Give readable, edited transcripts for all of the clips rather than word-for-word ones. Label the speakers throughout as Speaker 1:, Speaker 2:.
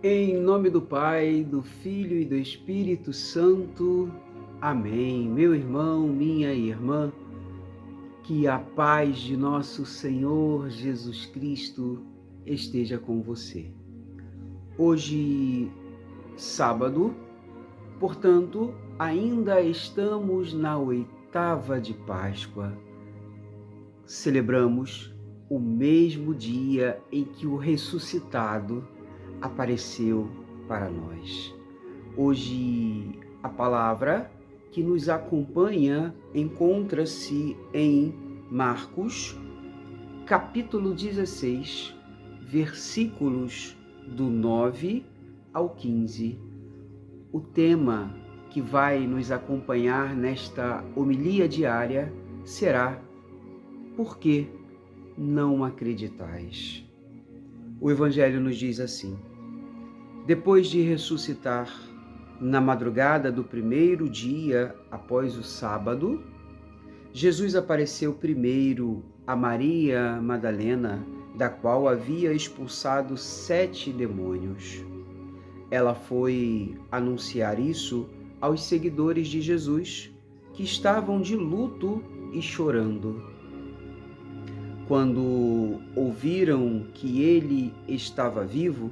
Speaker 1: Em nome do Pai, do Filho e do Espírito Santo. Amém. Meu irmão, minha irmã, que a paz de nosso Senhor Jesus Cristo esteja com você. Hoje, sábado, portanto, ainda estamos na oitava de Páscoa. Celebramos o mesmo dia em que o ressuscitado apareceu para nós. Hoje, a palavra que nos acompanha encontra-se em Marcos, capítulo 16, versículos do 9 ao 15. O tema que vai nos acompanhar nesta homilia diária será: Por que não acreditais? O Evangelho nos diz assim: Depois de ressuscitar, na madrugada do primeiro dia após o sábado, Jesus apareceu primeiro a Maria Madalena, da qual havia expulsado 7 demônios. Ela foi anunciar isso aos seguidores de Jesus, que estavam de luto e chorando. Quando ouviram que ele estava vivo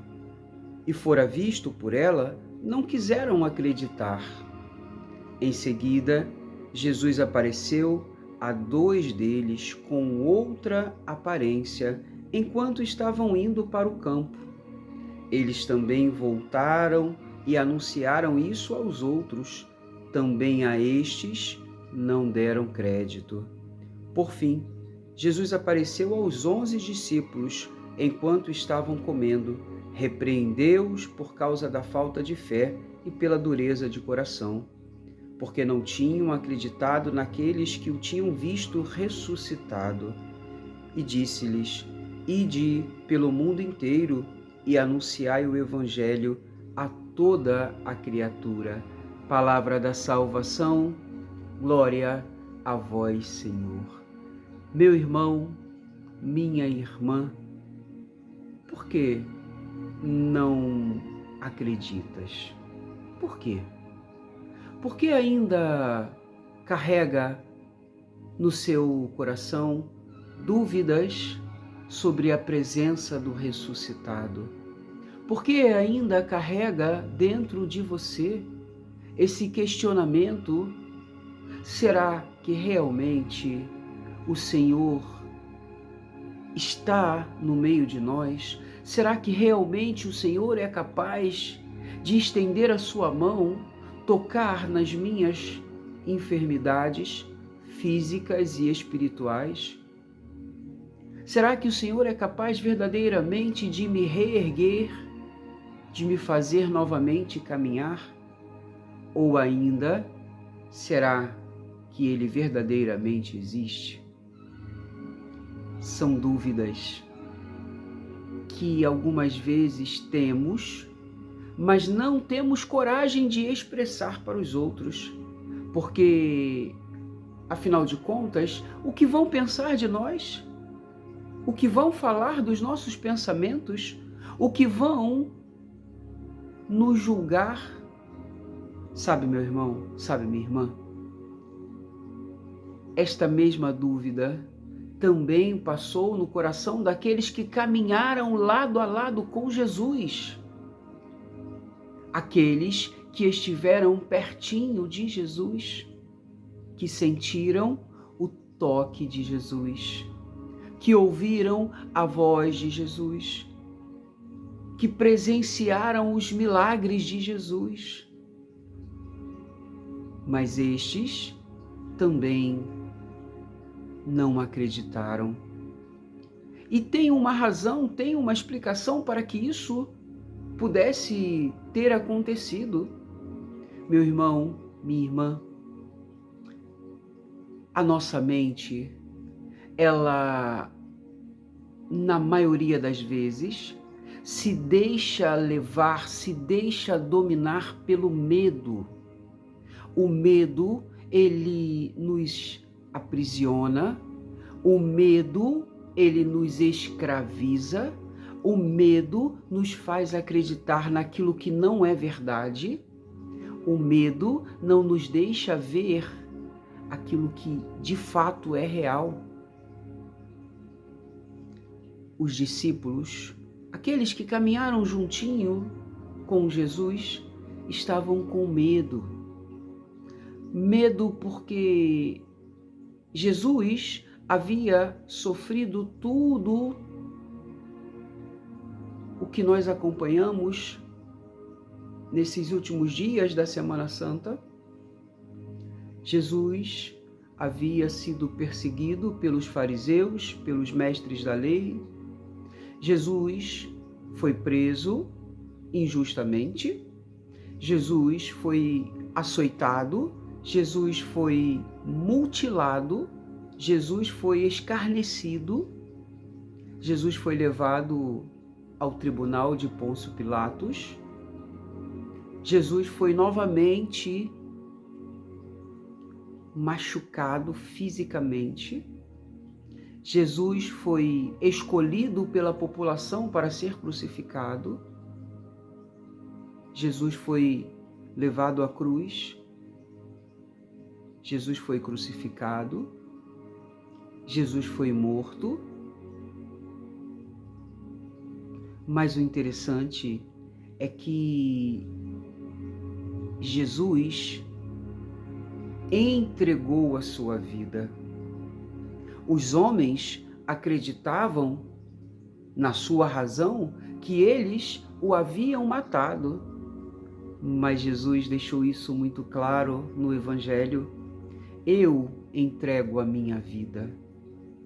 Speaker 1: e fora visto por ela, não quiseram acreditar. Em seguida, Jesus apareceu a 2 deles com outra aparência, enquanto estavam indo para o campo. Eles também voltaram e anunciaram isso aos outros. Também a estes não deram crédito. Por fim, Jesus apareceu aos 11 discípulos enquanto estavam comendo, repreendeu-os por causa da falta de fé e pela dureza de coração, porque não tinham acreditado naqueles que o tinham visto ressuscitado. E disse-lhes: Ide pelo mundo inteiro e anunciai o Evangelho a toda a criatura. Palavra da salvação, glória a vós, Senhor. Meu irmão, minha irmã, por que não acreditas? Por quê? Por que ainda carrega no seu coração dúvidas sobre a presença do ressuscitado? Por que ainda carrega dentro de você esse questionamento? Será que realmente o Senhor está no meio de nós? Será que realmente o Senhor é capaz de estender a sua mão, tocar nas minhas enfermidades físicas e espirituais? Será que o Senhor é capaz verdadeiramente de me reerguer, de me fazer novamente caminhar? Ou ainda, será que Ele verdadeiramente existe? São dúvidas que algumas vezes temos, mas não temos coragem de expressar para os outros, porque, afinal de contas, o que vão pensar de nós? O que vão falar dos nossos pensamentos? O que vão nos julgar? Sabe, meu irmão, sabe, minha irmã? Esta mesma dúvida também passou no coração daqueles que caminharam lado a lado com Jesus. Aqueles que estiveram pertinho de Jesus, que sentiram o toque de Jesus, que ouviram a voz de Jesus, que presenciaram os milagres de Jesus. Mas estes também não acreditaram. E tem uma razão, tem uma explicação para que isso pudesse ter acontecido. Meu irmão, minha irmã, a nossa mente, ela, na maioria das vezes, se deixa levar, se deixa dominar pelo medo. O medo, ele nos aprisiona, o medo, ele nos escraviza, O medo nos faz acreditar naquilo que não é verdade. O medo não nos deixa ver aquilo que de fato é real. Os discípulos, aqueles que caminharam juntinho com Jesus, estavam com medo. Medo porque Jesus havia sofrido tudo o que nós acompanhamos nesses últimos dias da Semana Santa. Jesus havia sido perseguido pelos fariseus, pelos mestres da lei. Jesus foi preso injustamente. Jesus foi açoitado. Jesus foi mutilado. Jesus foi escarnecido. Jesus foi levado ao tribunal de Pôncio Pilatos. Jesus foi novamente machucado fisicamente. Jesus foi escolhido pela população para ser crucificado. Jesus foi levado à cruz. Jesus foi crucificado. Jesus foi morto. Mas o interessante é que Jesus entregou a sua vida. Os homens acreditavam, na sua razão, que eles o haviam matado. Mas Jesus deixou isso muito claro no Evangelho. Eu entrego a minha vida.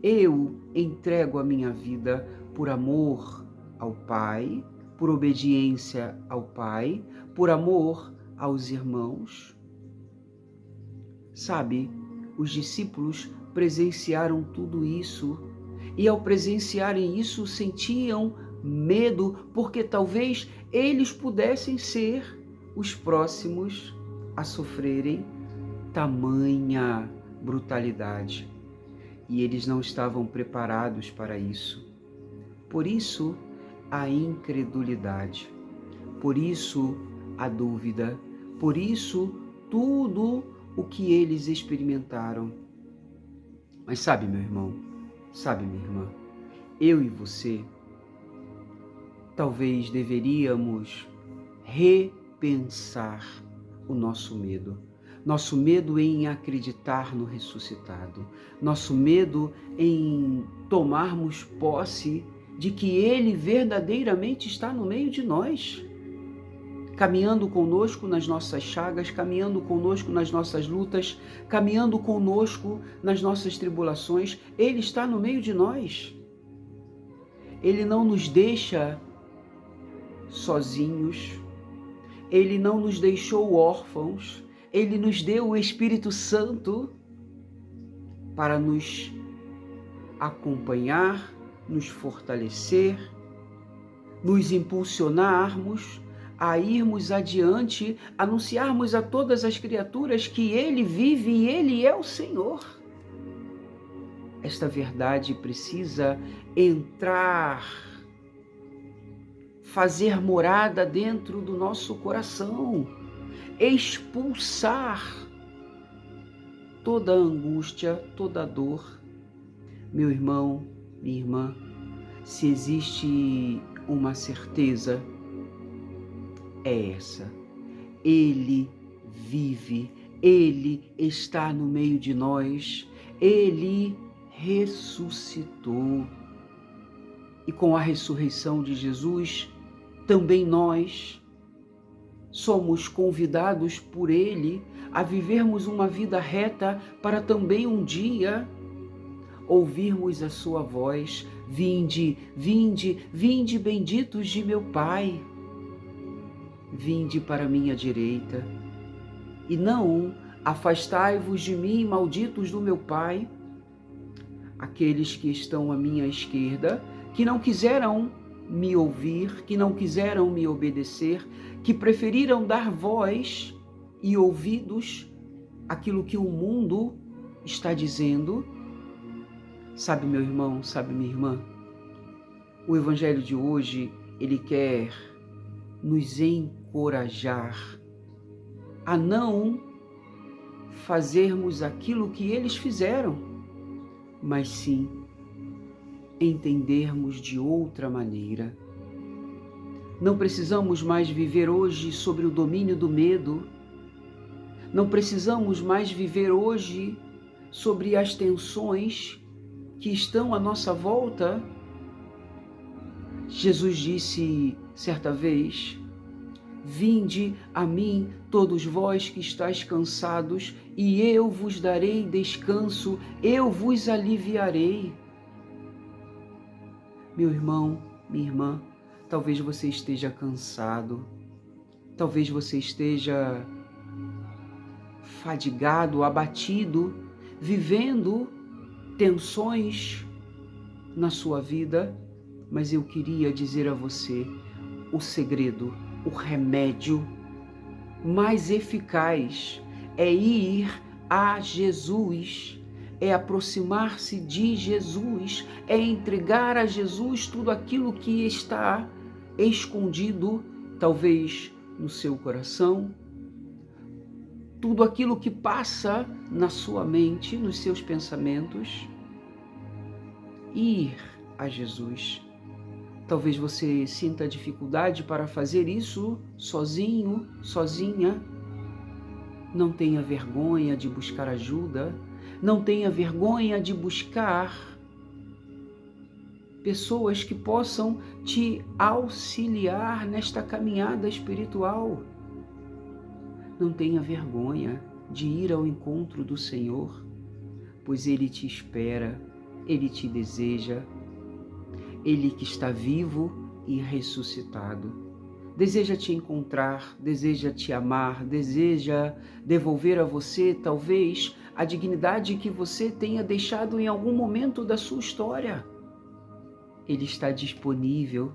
Speaker 1: Eu entrego a minha vida por amor ao Pai, por obediência ao Pai, por amor aos irmãos. Sabe, os discípulos presenciaram tudo isso e ao presenciarem isso sentiam medo porque talvez eles pudessem ser os próximos a sofrerem tamanha brutalidade. E eles não estavam preparados para isso. Por isso, a incredulidade. Por isso, a dúvida. Por isso, tudo o que eles experimentaram. Mas sabe, meu irmão, sabe, minha irmã, eu e você, talvez deveríamos repensar o nosso medo. Nosso medo em acreditar no ressuscitado. Nosso medo em tomarmos posse de que Ele verdadeiramente está no meio de nós, caminhando conosco nas nossas chagas, caminhando conosco nas nossas lutas, caminhando conosco nas nossas tribulações. Ele está no meio de nós. Ele não nos deixa sozinhos. Ele não nos deixou órfãos. Ele nos deu o Espírito Santo para nos acompanhar, nos fortalecer, nos impulsionarmos a irmos adiante, anunciarmos a todas as criaturas que Ele vive e Ele é o Senhor. Esta verdade precisa entrar, fazer morada dentro do nosso coração, expulsar toda a angústia, toda a dor. Meu irmão, minha irmã, se existe uma certeza, é essa. Ele vive, Ele está no meio de nós, Ele ressuscitou. E com a ressurreição de Jesus, também nós somos convidados por Ele a vivermos uma vida reta para também um dia ouvirmos a sua voz: vinde, vinde, vinde, benditos de meu Pai. Vinde para a minha direita, e não afastai-vos de mim, malditos do meu Pai. Aqueles que estão à minha esquerda, que não quiseram me ouvir, que não quiseram me obedecer, que preferiram dar voz e ouvidos àquilo que o mundo está dizendo. Sabe, meu irmão, sabe, minha irmã, O Evangelho de hoje, ele quer nos encorajar a não fazermos aquilo que eles fizeram, mas sim entendermos de outra maneira. Não precisamos mais viver hoje sobre o domínio do medo. Não precisamos mais viver hoje sobre as tensões que estão à nossa volta. Jesus disse certa vez: vinde a mim, todos vós que estáis cansados, e eu vos darei descanso, eu vos aliviarei. Meu irmão, minha irmã, talvez você esteja cansado, talvez você esteja fadigado, abatido, vivendo tensões na sua vida, mas eu queria dizer a você o segredo, o remédio mais eficaz é ir a Jesus, é aproximar-se de Jesus, é entregar a Jesus tudo aquilo que está escondido, talvez no seu coração, tudo aquilo que passa na sua mente, nos seus pensamentos. Ir a Jesus. Talvez você sinta dificuldade para fazer isso sozinho, sozinha. Não tenha vergonha de buscar ajuda. Não tenha vergonha de buscar pessoas que possam te auxiliar nesta caminhada espiritual. Não tenha vergonha de ir ao encontro do Senhor, pois Ele te espera, Ele te deseja. Ele que está vivo e ressuscitado. Deseja te encontrar, deseja te amar, deseja devolver a você, talvez, a dignidade que você tenha deixado em algum momento da sua história. Ele está disponível.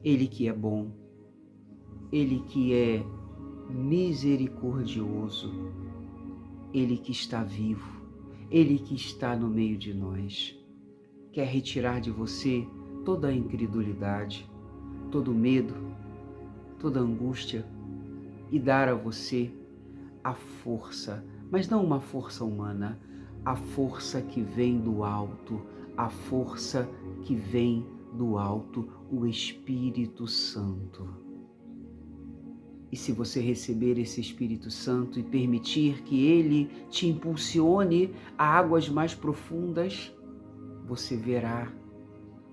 Speaker 1: Ele que é bom. Ele que é misericordioso. Ele que está vivo. Ele que está no meio de nós. Quer retirar de você toda a incredulidade, todo o medo, toda a angústia e dar a você a força, mas não uma força humana, a força que vem do alto, a força que vem do alto, o Espírito Santo. E se você receber esse Espírito Santo e permitir que ele te impulsione a águas mais profundas, você verá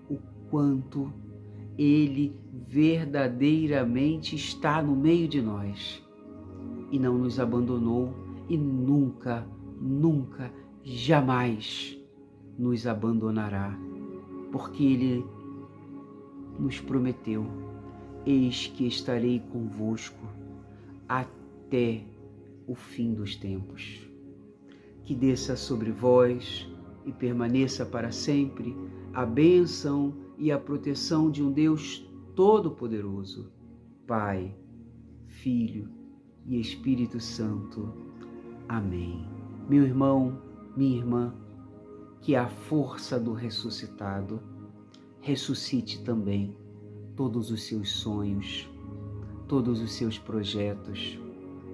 Speaker 1: o quanto Ele verdadeiramente está no meio de nós e não nos abandonou e nunca, nunca, jamais nos abandonará, porque Ele nos prometeu: eis que estarei convosco até o fim dos tempos. Que desça sobre vós e permaneça para sempre a bênção e a proteção de um Deus Todo-Poderoso, Pai, Filho e Espírito Santo. Amém. Meu irmão, minha irmã, que a força do ressuscitado ressuscite também todos os seus sonhos, todos os seus projetos,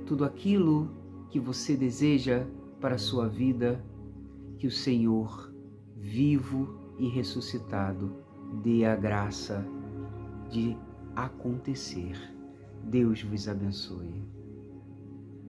Speaker 1: tudo aquilo que você deseja para a sua vida, que o Senhor, vivo e ressuscitado, dê a graça de acontecer. Deus vos abençoe.